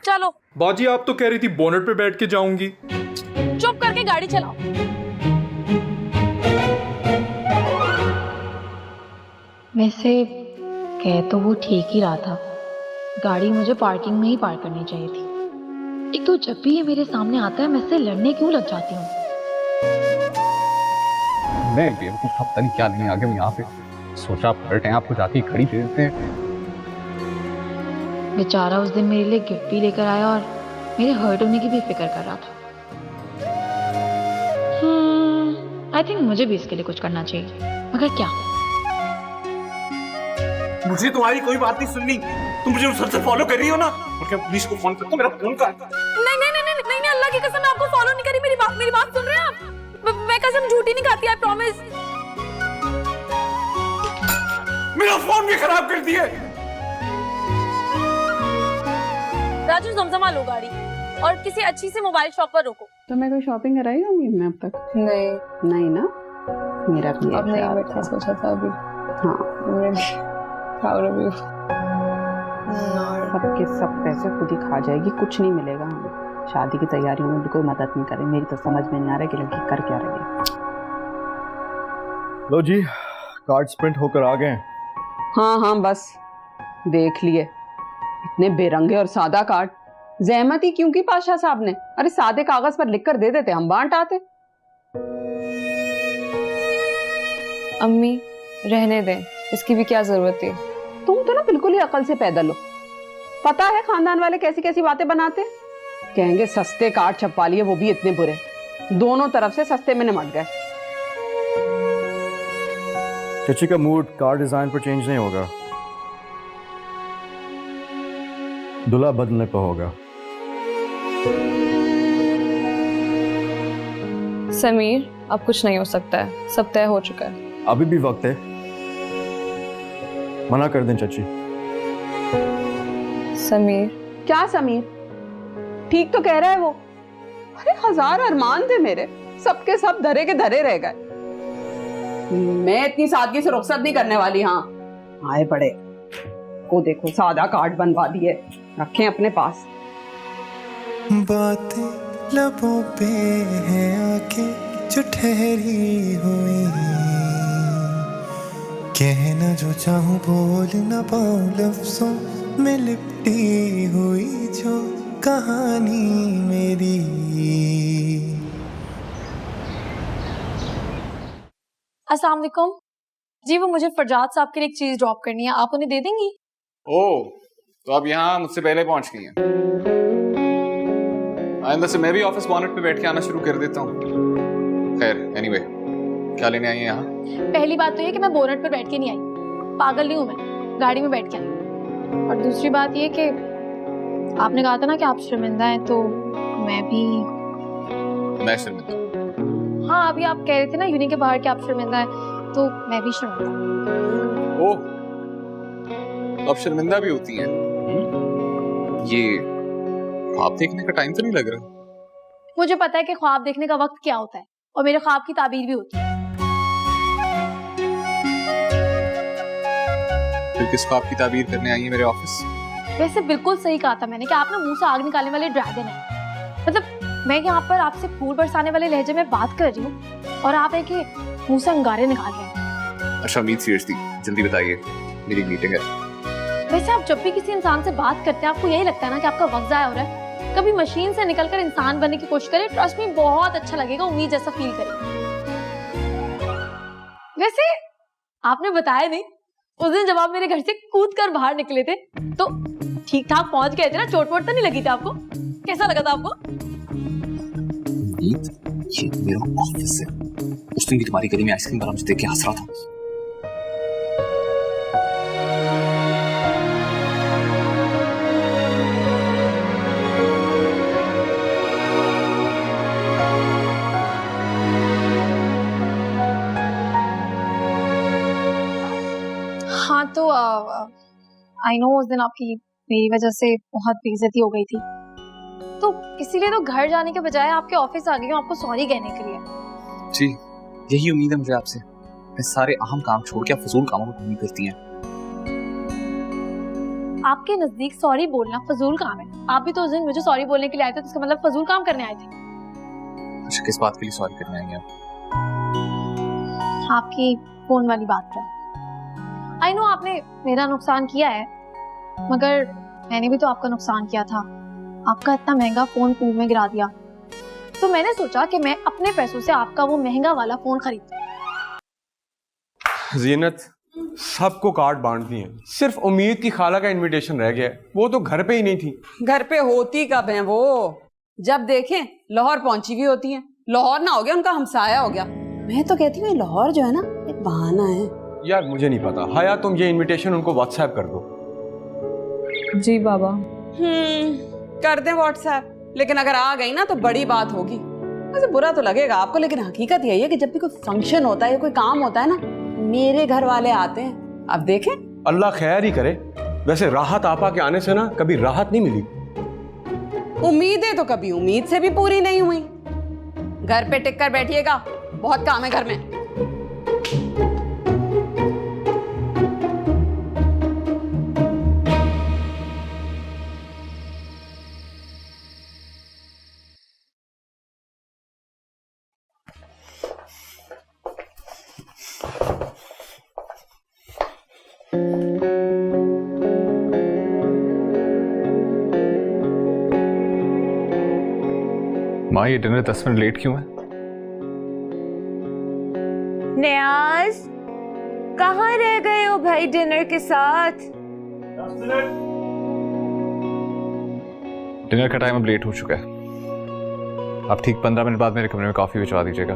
चलो। बाजी आप तो कह रही थी बोनेट पे बैठ के जाऊंगी। चुप करके गाड़ी चलाओ। वैसे कह तो वो ठीक ही रहा था, गाड़ी मुझे पार्किंग में ही पार्क करनी चाहिए थी। एक तो जब भी ये मेरे सामने आता है मैं इससे लड़ने क्यों लग जाती हूँ। मैं बेवकूफ था, पता नहीं क्या लेने आ गया हूँ यहाँ पे। सोचा पलटे आपको जाके खड़ी दे देते हैं। बेचारा उस दिन मेरे लिए गिफ्ट भी लेकर आया और मेरे हर्ट होने की भी फिक्र कर रहा था। आई थिंक मुझे भी इसके लिए कुछ करना चाहिए, मगर क्या? मुझे तुम्हारी कोई बात नहीं सुननी। तुम मुझे उस सर से फॉलो कर रही हो ना? और क्या पुलिस को फोन करता हूँ? मेरा फोन का नहीं नहीं नहीं नहीं नहीं, अल्लाह की कसम मैं आपको फॉलो नहीं करी। मेरी बात सुन रहे हैं आप? मैं कसम झूठी नहीं खाती, आई प्रॉमिस। मेरा फोन भी खराब कर दिया। राजू जमजमा लो गाड़ी और किसी अच्छी सी मोबाइल शॉप पर रोको। तो मैं कोई शॉपिंग कराई होंगी मैं अब तक? नहीं ना, मेरा भी अब नहीं बैठा सोचा था अभी। हाँ सबके सब पैसे खुद ही खा जाएगी, कुछ नहीं मिलेगा हमें। शादी की तैयारियों में भी कोई मदद नहीं करे। मेरी तो समझ में नहीं आ रहा कि लड़की कर क्या रही है। लो जी, कार्ड्स प्रिंट होकर आ गए। हाँ बस देख लिए, इतने बेरंगे और सादा कार्ड। जहमत ही क्यों की पाशा साहब ने? अरे सादे कागज पर लिखकर दे देते, हम बांट आते। अम्मी रहने दें, इसकी भी क्या जरूरत है। तुम तो ना बिल्कुल ही अकल से पैदल हो। पता है खानदान वाले कैसी कैसी बातें बनाते? कहेंगे सस्ते कार्ड छपवा लिए, वो भी इतने बुरे, दोनों तरफ से सस्ते में निमट गए। चची का मूड कार्ड डिजाइन पर चेंज नहीं होगा, दूल्हा बदलने पर होगा। समीर अब कुछ नहीं हो सकता है, सब तय हो चुका है। अभी भी वक्त है, मना कर दें चची। समीर क्या समीर? ठीक तो कह रहा है वो। अरे 1000 अरमान थे मेरे, सबके सब धरे के धरे रह गए। मैं इतनी सादगी से रुखसत नहीं करने वाली। हाँ आए बड़े को देखो, सादा कार्ड बनवा दिए, रखें अपने पास। बातें लबों पे है आके जो ठहरी हुई, कहना जो चाहूं बोल न पाऊं, लफ्जों में लिपटी हुई जो कहानी मेरी। अस्सलाम वालेकुम जी, वो मुझे फरजाद साहब के लिए एक चीज ड्रॉप करनी है, आप उन्हें दे देंगी? ओह, तो आप यहाँ मुझसे पहले पहुंच गई हैं। आइंदा से मैं भी ऑफिस बॉनेट पे बैठ के आना शुरू कर देता हूँ। खैर एनीवे, क्या लेने आई हैं यहाँ? पहली बात तो ये कि मैं बोनेट पर बैठ के नहीं आई, पागल नहीं हूँ मैं, गाड़ी में बैठ के आई। और दूसरी बात ये कि आपने कहा था ना कि आप शर्मिंदा हैं, तो मैं भी। मैं शर्मिंदा? हाँ अभी आप कह रहे थे ना यूनी के बाहर कि आप शर्मिंदा हैं, तो मैं भी शर्मिंदा। ओह, अब शर्मिंदा भी होती हैं। ये ख्वाब देखने का टाइम तो नहीं लग रहा? मुझे पता है कि ख्वाब देखने का वक्त क्या होता है, और मेरे ख्वाब की ताबीर भी होती है। फिर किस ख्वाब की ताबीर करने आई है मेरे ऑफिस? वैसे बिल्कुल सही कहा था मैंने कि आप ना मुंह से आग निकालने वाले ड्रैगन हैं। मतलब मैं यहाँ पर आपसे फूल बरसाने वाले लहजे में बात कर रही हूँ और आप है कि मुंह से अंगारे निकाल रहे हैं। अच्छा मीत सीरियसली जल्दी बताइए, मेरी मीटिंग है। वैसे आप जब भी किसी इंसान से बात करते हैं आपको यही लगता है ना कि आपका वक्त जाया हो रहा है? कभी मशीन से निकलकर इंसान बनने की कोशिश करें, ट्रस्ट मी बहुत अच्छा लगेगा, उम्मीद जैसा फील करें। वैसे आपने बताया नहीं, उस दिन जब आप मेरे घर से कूद कर बाहर निकले थे तो ठीक ठाक पहुंच गए थे ना? चोट वोट तो नहीं लगी थी आपको? कैसा लगा था आपको? ये मेरा ऑफिस है। उस दिन भी तुम्हारी गली में आइसक्रीम वाला मुझे देख के हंस रहा था। हाँ तो आई नो उस दिन आपकी मेरी वजह से बहुत बेइज्जती हो गई थी, तो इसीलिए तो घर जाने के बजाय आपके ऑफिस आ गई हूँ आपको सॉरी कहने के लिए। जी यही उम्मीद है मुझे आपसे। मैं सारे अहम काम छोड़ के आप फजूल कामों को ढूंढ करती हैं। आपके नजदीक सॉरी बोलना फजूल काम है। आप भी तो उस दिन मुझे सॉरी बोलने के लिए आए थे, तो इसका मतलब फजूल काम करने आए थे। अच्छा, किस बात के लिए सॉरी करने आएंगे आप? आपकी फोन वाली बात पर। आई नो आपने मेरा नुकसान किया है, मगर मैंने भी तो आपका नुकसान किया था। आपका इतना महंगा फोन कूप में गिरा दिया, तो मैंने सोचा कि मैं अपने पैसों से आपका वो महंगा वाला फोन खरीदूं। जीनत, सबको कार्ड बांट दिए, सिर्फ उम्मीद की खाला का इनविटेशन रह गया है। वो तो घर पे ही नहीं थी। घर पे होती कब है वो? जब देखें लाहौर पहुंची हुई होती है। लाहौर ना हो गया, उनका हमसाया हो गया। मैं तो कहती हूँ लाहौर जो है ना, एक बहाना है। यार मुझे नहीं पता। हया, तुम ये इनविटेशन उनको व्हाट्सएप कर दो। जी बाबा। कर दें व्हाट्सएप, लेकिन अगर आ गई ना तो बड़ी बात होगी। वैसे बुरा तो लगेगा आपको, लेकिन हकीकत यही है कि जब भी कोई फंक्शन होता है या कोई काम होता है ना, मेरे घर वाले आते हैं। अब देखें। अल्लाह खैर ही करे। वैसे राहत आपा के आने से ना कभी राहत नहीं मिली। उम्मीदें तो कभी उम्मीद से भी पूरी नहीं हुई। घर पे टिक कर बैठिएगा, बहुत काम है घर में। माँ, ये डिनर 10 मिनट लेट क्यों है? नियाज, कहाँ रह गए हो भाई डिनर के साथ? डिनर का टाइम अब लेट हो चुका है। आप ठीक 15 मिनट बाद मेरे कमरे में कॉफी भिजवा दीजिएगा।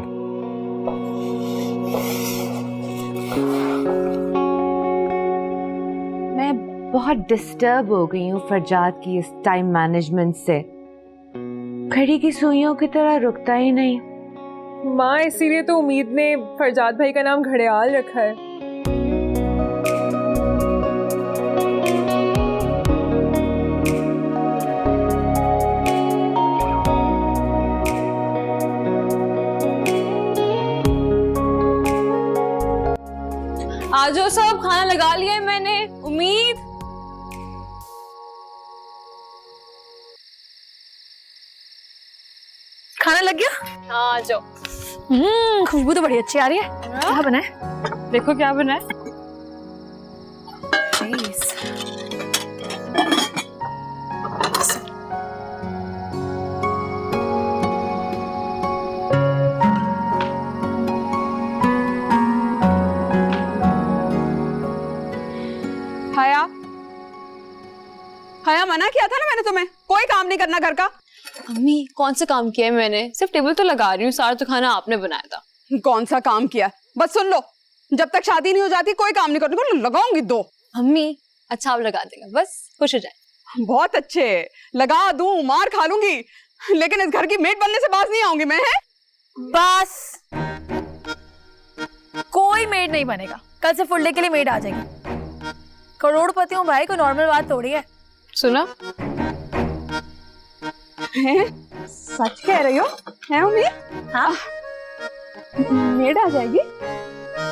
मैं बहुत डिस्टर्ब हो गई हूँ फरजाद की इस टाइम मैनेजमेंट से। घड़ी की सुइयों की तरह रुकता ही नहीं। माँ, इसीलिए तो उम्मीद ने फरजाद भाई का नाम घड़ियाल रखा है। आजो सब, खाना लगा लिया है मैंने। उम्मीद, खाना लग गया? हाँ, आ जाओ। खुशबू तो बड़ी अच्छी आ रही है। क्या बना है? देखो क्या बना है। हया, हया, मना किया था ना मैंने तुम्हें, कोई काम नहीं करना घर का। अम्मी, कौन सा काम किया है मैंने? सिर्फ टेबल तो लगा रही हूँ, सारा तो खाना आपने बनाया था। कौन सा काम किया? बस सुन लो, जब तक शादी नहीं हो जाती कोई काम नहीं करने को, लगाऊंगी दो। अम्मी, अच्छा आप लगा देगा, बस खुश हो जाए। बहुत अच्छे, लगा दूं, मार खा लूंगी, लेकिन इस घर की मेड बनने से बाज नहीं आऊंगी मैं। है बस कोई मेड नहीं बनेगा। कल से फुल डे के लिए मेड आ जाएगी। करोड़पति हूँ भाई, कोई नॉर्मल बात थोड़ी है। सुना? सच कह रही हो? है उम्मीद? हाँ, मेड आ जाएगी?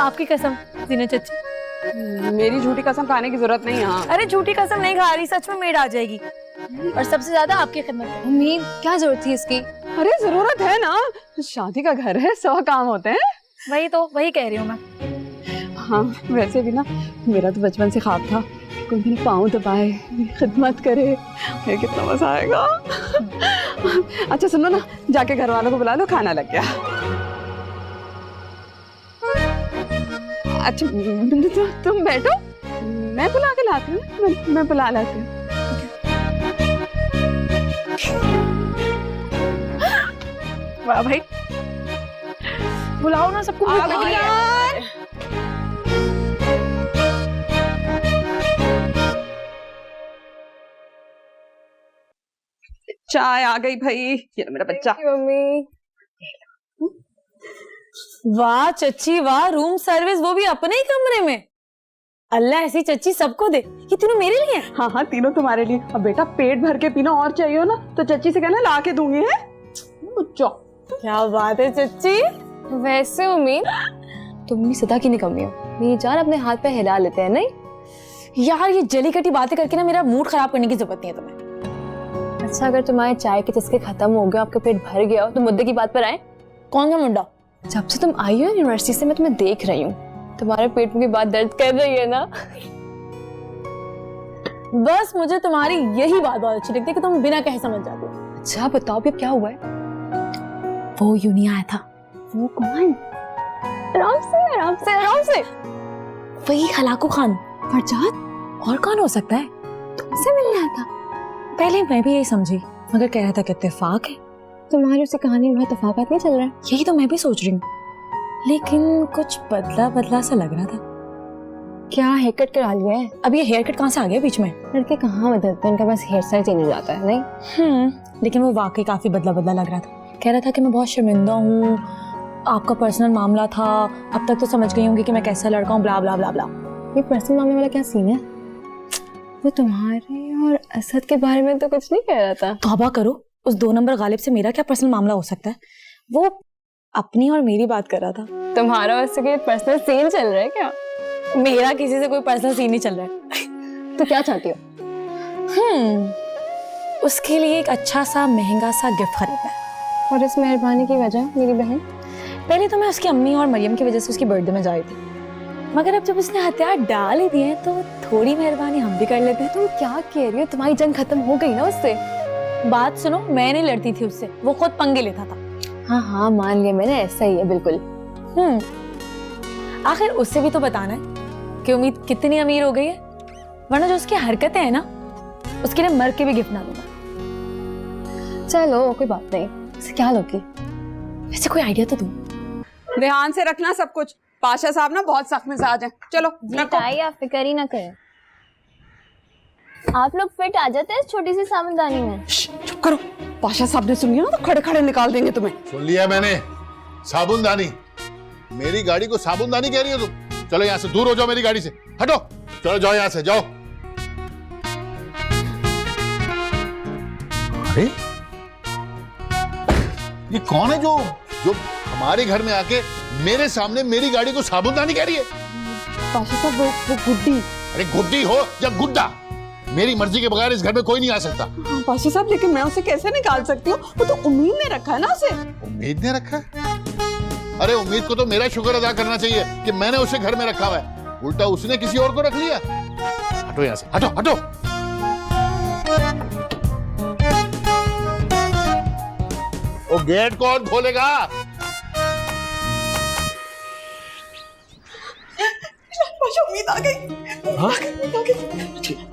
आपकी कसम जीना चच्ची। मेरी झूठी कसम खाने की जरूरत नहीं है। हाँ। अरे झूठी कसम नहीं खा रही, सच में मेड आ जाएगी, और सबसे ज्यादा आपकी खिदमत में। उम्मीद, क्या जरूरत थी इसकी? अरे जरूरत है ना, शादी का घर है, 100 काम होते हैं। वही कह रही हूँ मैं। हाँ, वैसे भी ना मेरा तो बचपन से ख्वाब था कोई मेरे पाँव दबाए, खिदमत करे, ये कितना मजा आएगा। अच्छा सुनो ना, जाके घर वालों को बुला लो, खाना लग गया। अच्छा तुम बैठो, मैं बुला के लाती हूँ। मैं बुला लाती हूँ। वाह भाई, बुलाओ ना सबको। चाय आ गई भाई, ये मेरा बच्चा। मम्मी। वाह चच्ची वाह, रूम सर्विस, वो भी अपने ही कमरे में। अल्लाह ऐसी चच्ची सबको दे। ये तीनों मेरे लिए हैं? हाँ हाँ, तीनों तुम्हारे लिए। अब बेटा पेट भर के पीना और चाहिए हो ना तो चच्ची से कहना ला के दूंगी। है क्या बात है चच्ची। वैसे उम्मीद, तुम भी सदा की निकम्मी हो। मेरी जान, अपने हाथ पे हिला लेते हैं नहीं? यार ये जली कटी बातें करके ना मेरा मूड खराब करने की जरूरत नहीं है तुम्हें। अच्छा, अगर तुम्हारे चाय के चस्के खत्म हो गए, आपका पेट भर गया हो, तो मुद्दे की बात पर आए। कौन सा मुद्दा? जब से तुम आई हो यूनिवर्सिटी से मैं तुम्हें देख रही हूँ, तुम्हारे पेट में की बात दर्द कर रही है ना। बस मुझे तुम्हारी यही बात बहुत अच्छी लगती है कि तुम बिना कहे समझ जाती हो। अच्छा बताओ अब क्या हुआ है? वो यूं आया था। वो कौन? आराम से आराम से आराम से। वही हलाकू खान। फरजाद? और कौन हो सकता है? तुमसे मिलने आया था? पहले मैं भी यही समझी, मगर कह रहा था कि इत्तेफाक है। तुम्हारी उसे कहानी में बहुत तफाकत नहीं चल रहा है? यही तो मैं भी सोच रही हूँ, लेकिन कुछ बदला बदला सा लग रहा था। क्या हेयर कट करा लिया है? अब ये हेयर कट कहाँ से आ गया बीच में? लड़के कहाँ बदलते हैं, उनका बस हेयर स्टाइल चेंज हो जाता है। नहीं लेकिन वो वाकई काफी बदला बदला लग रहा था। कह रहा था कि मैं बहुत शर्मिंदा हूँ, आपका पर्सनल मामला था, अब तक तो समझ गई होंगी कि मैं कैसा लड़का हूँ, ब्ला ब्ला ब्ला ब्ला। ये पर्सनल मामले वाला क्या सीन है? वो तुम्हारे और असद के बारे में तो कुछ नहीं कह रहा था। तौबा करो, उस 2 नंबर गालिब से मेरा क्या पर्सनल मामला हो सकता है? वो अपनी और मेरी बात कर रहा था। तुम्हारा उससे कोई पर्सनल सीन चल रहा है क्या? मेरा किसी से कोई पर्सनल सीन नहीं चल रहा है। तो क्या चाहती हो? उसके लिए एक अच्छा सा महंगा सा गिफ्ट खरीदना है। और इस मेहरबानी की वजह मेरी बहन? पहले तो मैं उसकी अम्मी और मरियम की वजह से उसकी बर्थडे में जा रही थी, मगर अब जब उसने हथियार डाल ही दिए तो थोड़ी मेहरबानी हम भी कर लेते हैं। तुम क्या कह रही हो? तुम्हारी जंग खत्म हो गई ना उससे? बात सुनो, मैं नहीं लड़ती थी उससे, वो खुद पंगे लेता था। हाँ हाँ मान लिया मैंने, ऐसा ही है बिल्कुल। आखिर उससे भी तो बताना है कि उम्मीद कितनी अमीर हो गई है, वरना जो उसकी हरकतें हैं ना, उसके लिए मर के भी गिफ्ट ना दूंगा। चलो कोई बात नहीं, इससे क्या लोगी? वैसे कोई आइडिया तो दूं। ध्यान से रखना सब कुछ। पाशा साहब ना बहुत सख्त मिजाज हैं। चलो रखो। आप फिक्र ही ना करें। आप लोग फिट आ जाते हैं इस छोटी सी सावधानी में। चुप करो, पाशा साहब ने सुन लिया ना तो खड़े खड़े निकाल देंगे तुम्हें। सुन लिया मैंने। साबुनदानी, मेरी गाड़ी को साबुनदानी कह रही हो तुम? चलो यहाँ से दूर हो जाओ, मेरी गाड़ी से हटो। चलो जाओ यहाँ से, जाओ। अरे ये कौन है जो हमारे घर में आके मेरे सामने मेरी गाड़ी को साबुनदानी कह रही है? पाशा साहब वो गुड्डी। अरे गुड्डी हो या गुड्डा, मेरी मर्जी के बगैर इस घर में कोई नहीं आ सकता। पाशा साहब लेकिन मैं उसे कैसे निकाल सकती हूँ? वो तो उम्मीद ने रखा है ना उसे। उम्मीद ने रखा है? अरे उम्मीद को तो मेरा शुक्र अदा करना चाहिए कि मैंने उसे घर में रखा हुआ है, उल्टा उसने किसी और को रख लिया। हटो यहाँ से, हटो हटो। वो गेट कौन खोलेगा? उम्मीद आ गई। हाँ?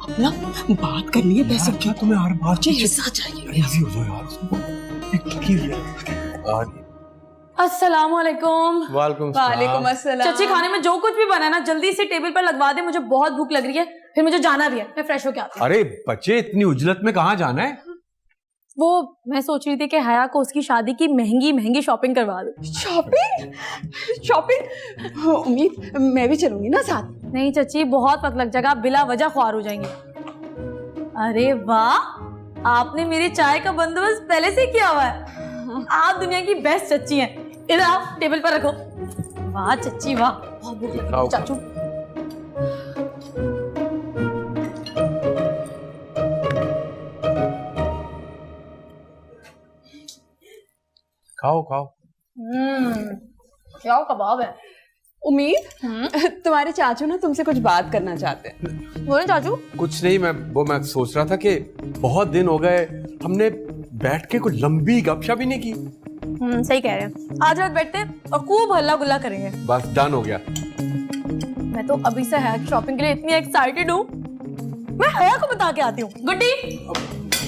अब ना बात करनी है पैसे की। तुम्हें हर बार चाहिए। इजी हो जाओ यार। अस्सलाम वालेकुम। वालेकुम अस्सलाम। चची, खाने में जो कुछ भी बना है ना जल्दी से टेबल पर लगवा दे, मुझे बहुत भूख लग रही है, फिर मुझे जाना भी है, मैं फ्रेश होके आती हूँ। अरे बच्चे, इतनी उजलत में कहाँ जाना है? वो मैं सोच रही थी कि हया को उसकी शादी की महंगी महंगी शॉपिंग करवा दूं। शॉपिंग? उम्मीद मैं भी चलूंगी ना साथ। नहीं चची, बहुत वक्त लग जाएगा, आप बिला वजह ख्वार हो जाएंगे। अरे वाह, आपने मेरी चाय का बंदोबस्त पहले से किया हुआ है। आप दुनिया की बेस्ट चच्ची हैं। इधर आओ, टेबल पर रखो। वाह चच्ची वाह, बहुत भूख लग रही है चाचू। खाओ खाओ। क्या कबाब है। उम्मीद, तुम्हारे चाचू ना तुमसे कुछ बात करना चाहते हैं। बोले चाचू। कुछ नहीं, मैं सोच रहा था कि बहुत दिन हो गए हमने बैठ के कोई लंबी गपशप भी नहीं की। सही कह रहे हैं। आज रात बैठते हैं और खूब हल्ला गुल्ला करेंगे। बस डन हो गया। मैं तो अभी से हया की शॉपिंग के लिए इतनी एक्साइटेड हूँ। मैं हया को बता के आती हूँ। गुड्डी,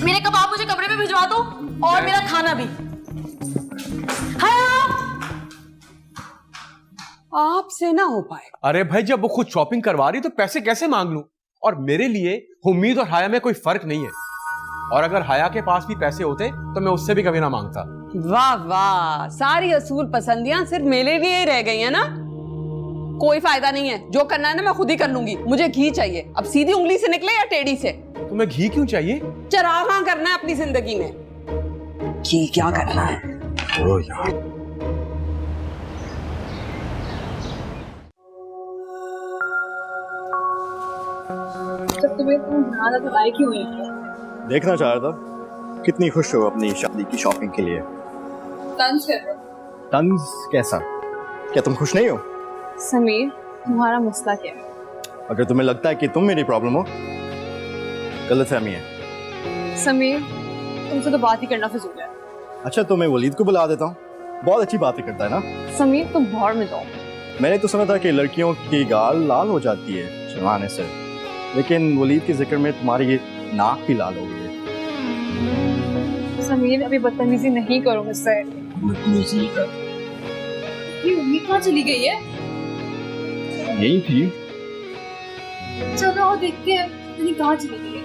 मेरे कबाब मुझे कमरे में भिजवा दो और मेरा खाना भी। हया, आपसे ना हो पाए। अरे भाई, जब वो खुद शॉपिंग करवा रही तो पैसे कैसे मांग लूं? और मेरे लिए उम्मीद और हाया में कोई फर्क नहीं है, और अगर हाया के पास भी पैसे होते तो मैं उससे भी कभी ना मांगता। वाह वाह, सारी असूल पसंदियां सिर्फ मेरे लिए ही रह गई है ना। कोई फायदा नहीं है, जो करना है ना मैं खुद ही कर लूंगी। मुझे घी चाहिए, अब सीधी उंगली से निकले या टेढ़ी से। तुम्हें घी क्यों चाहिए? चरागा करना है अपनी जिंदगी में। घी क्या करना है? ओ यार, तुम्हें तुम ज़्यादा तो लायक ही हुई। देखना चाह रहा था कितनी खुश हो अपनी शादी की शॉपिंग के लिए। तंज कर रहे हो। तंज कैसा? क्या तुम खुश नहीं हो? समीर, तुम्हारा मसला क्या है? अगर तुम्हें लगता है कि तुम मेरी प्रॉब्लम हो, गलतफहमी है। समीर, तुमसे तो बात ही करना फिजूल है। अच्छा तो मैं वलीद को बुला देता हूँ, बहुत अच्छी बातें करता है ना। समीर, तुम भौर में जाओ। मैंने तो सुना था कि लड़कियों की गाल लाल हो जाती है चलाने से, लेकिन वलीद के जिक्र में तुम्हारी ये नाक भी लाल हो गई है। समीर, अभी बदतमीजी नहीं करो मुझसे। ये उम्मीद कहाँ चली गई है? यही थी। चलो और देखते हैं इतनी कहाँ चली गई है।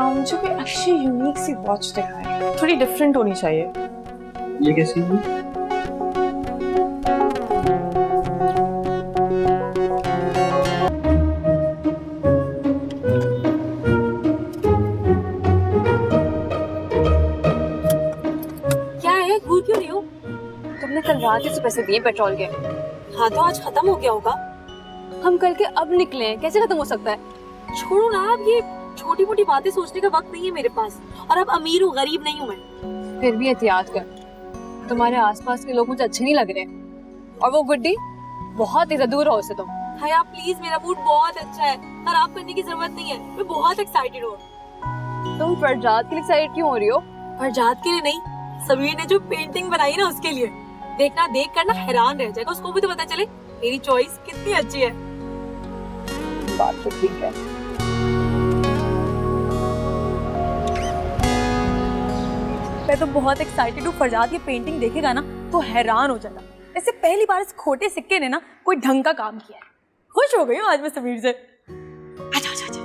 मुझे कोई अच्छी यूनिक सी वॉच दिखाए, थोड़ी डिफरेंट होनी चाहिए। ये कैसी है? क्या है, घूर क्यों रही हो? तुमने कल रात ही से पैसे दिए पेट्रोल के। हाँ तो आज खत्म हो गया होगा। हम कल के अब निकले, कैसे खत्म हो सकता है? छोड़ो ना, अब ये छोटी मोटी बातें सोचने का वक्त नहीं है मेरे पास। और अब अमीर हूँ, गरीब नहीं हूँ मैं। फिर भी एहतियात कर, तुम्हारे आसपास के लोग मुझे अच्छे नहीं लग रहे। और वो गुड्डी, बहुत ही दूर रहो उससे तुम। हया प्लीज, मेरा मूड बहुत अच्छा है, खराब करने की जरूरत नहीं है। मैं बहुत एक्साइटेड हूँ। तुम फरजाद के लिए एक्साइटेड क्यों हो रही हो? फरजाद के लिए नहीं, समीर ने जो पेंटिंग बनाई ना उसके लिए। देखना, देख कर ना हैरान रह जाएगा, उसको भी तो पता चले मेरी चॉइस कितनी अच्छी है। बात तो ठीक है। मैं तो बहुत एक्साइटेड हूँ। फरजाद ये पेंटिंग देखेगा ना तो हैरान हो जाएगा। ऐसे पहली बार इस खोटे सिक्के ने ना कोई ढंग का काम किया है। खुश हो गई हूँ आज मैं समीर से। आजा आजा आजा।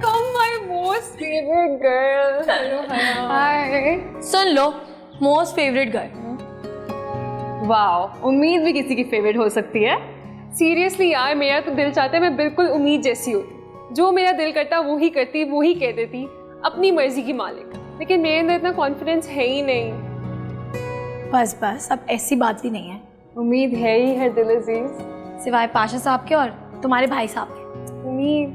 Come my most favorite girl. Hello Hi. Soon low, most favorite girl. Wow, उम्मीद भी किसी की फेवरेट हो सकती है। सीरियसली यार, मेरा तो दिल चाहता है मैं बिल्कुल उम्मीद जैसी होती। जो मेरा दिल करता वो ही करती, वो ही कह देती, अपनी मर्जी की मालिक। लेकिन मेरे अंदर इतना कॉन्फिडेंस है ही नहीं। बस बस, अब ऐसी बात भी नहीं है। उम्मीद है ही है दिल अजीज, सिवाय पाशा साहब के और तुम्हारे भाई साहब के। उम्मीद।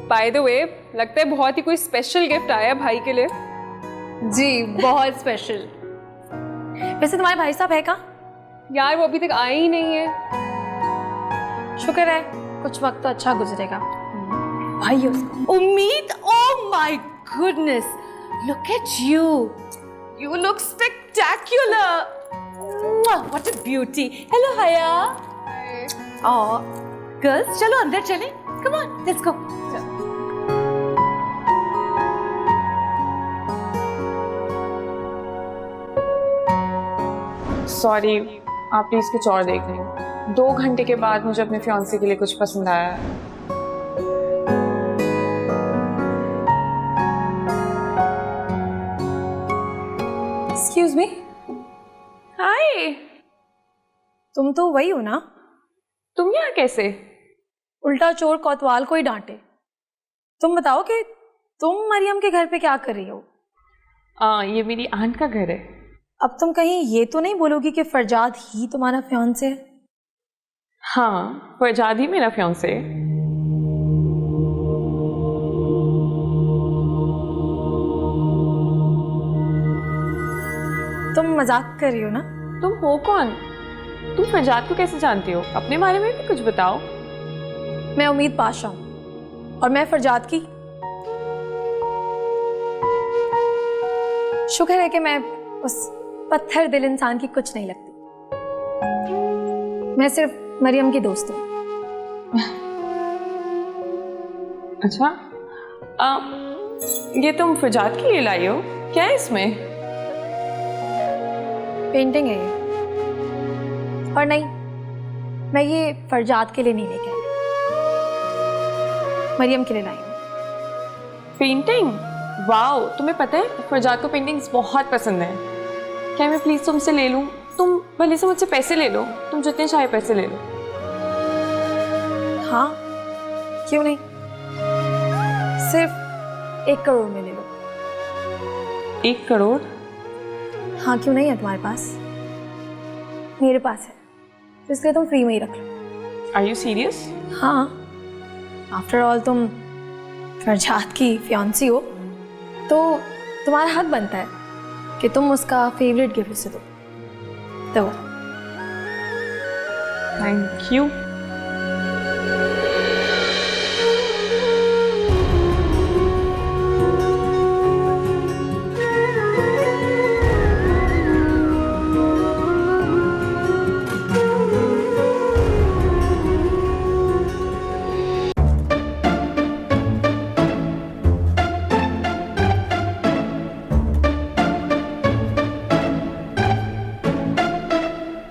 बाय द वे, लगता है बहुत ही कोई स्पेशल गिफ्ट आया भाई के लिए। जी, बहुत स्पेशल। वैसे तुम्हारे भाई साहब है कहाँ? यार वो अभी तक आए ही नहीं है। शुक्र है, कुछ वक्त तो अच्छा गुजरेगा। भाई उसको उम्मीद, oh my goodness, look at you, you look spectacular, what a beauty. Hello हया। और गर्ल्स चलो अंदर चलें, come on let's go. Sorry, आप प्लीज कुछ और देख लें। 2 घंटे के बाद मुझे अपने फियांसे के लिए कुछ पसंद आया है। Excuse me? Hi. तुम तो वही हो ना? तुम यहाँ कैसे? उल्टा चोर कोतवाल को ही डांटे। तुम बताओ कि तुम मरियम के घर पे क्या कर रही हो? ये मेरी आंट का घर है। अब तुम कहीं ये तो नहीं बोलोगी कि फरजाद ही तुम्हारा फियांसे है? हाँ, फरजाद ही मेरा फियांसे है। तुम मजाक कर रही हो ना? तुम हो कौन? तुम फरजाद को कैसे जानती हो? अपने बारे में भी कुछ बताओ। मैं उम्मीद पाशा हूँ और मैं फरजाद की। शुक्र है कि मैं उस पत्थर दिल इंसान की कुछ नहीं लगती। मैं सिर्फ मरियम की दोस्त हूँ। अच्छा, ये तुम फरजाद के लिए लाई हो? क्या है इसमें? पेंटिंग है ये। और नहीं, मैं ये फरजाद के लिए नहीं लेके आई, मरियम के लिए लाई हूँ। पेंटिंग? वाओ, तुम्हें पता है फरजाद को पेंटिंग्स बहुत पसंद है। क्या मैं प्लीज तुमसे ले लूं? तुम भले से मुझसे पैसे ले लो, तुम जितने चाहे पैसे ले लो। हाँ, क्यों नहीं, सिर्फ 1 करोड़ में ले लो। 1 करोड़? हाँ, क्यों नहीं है तुम्हारे पास? मेरे पास है, तो इसलिए तुम फ्री में ही रख लो। Are you serious? हाँ, आफ्टर ऑल तुम फरजाद की फियांसी हो, तो तुम्हारा हक बनता है कि तुम उसका फेवरेट गिफ्ट उसे दो। Thank you.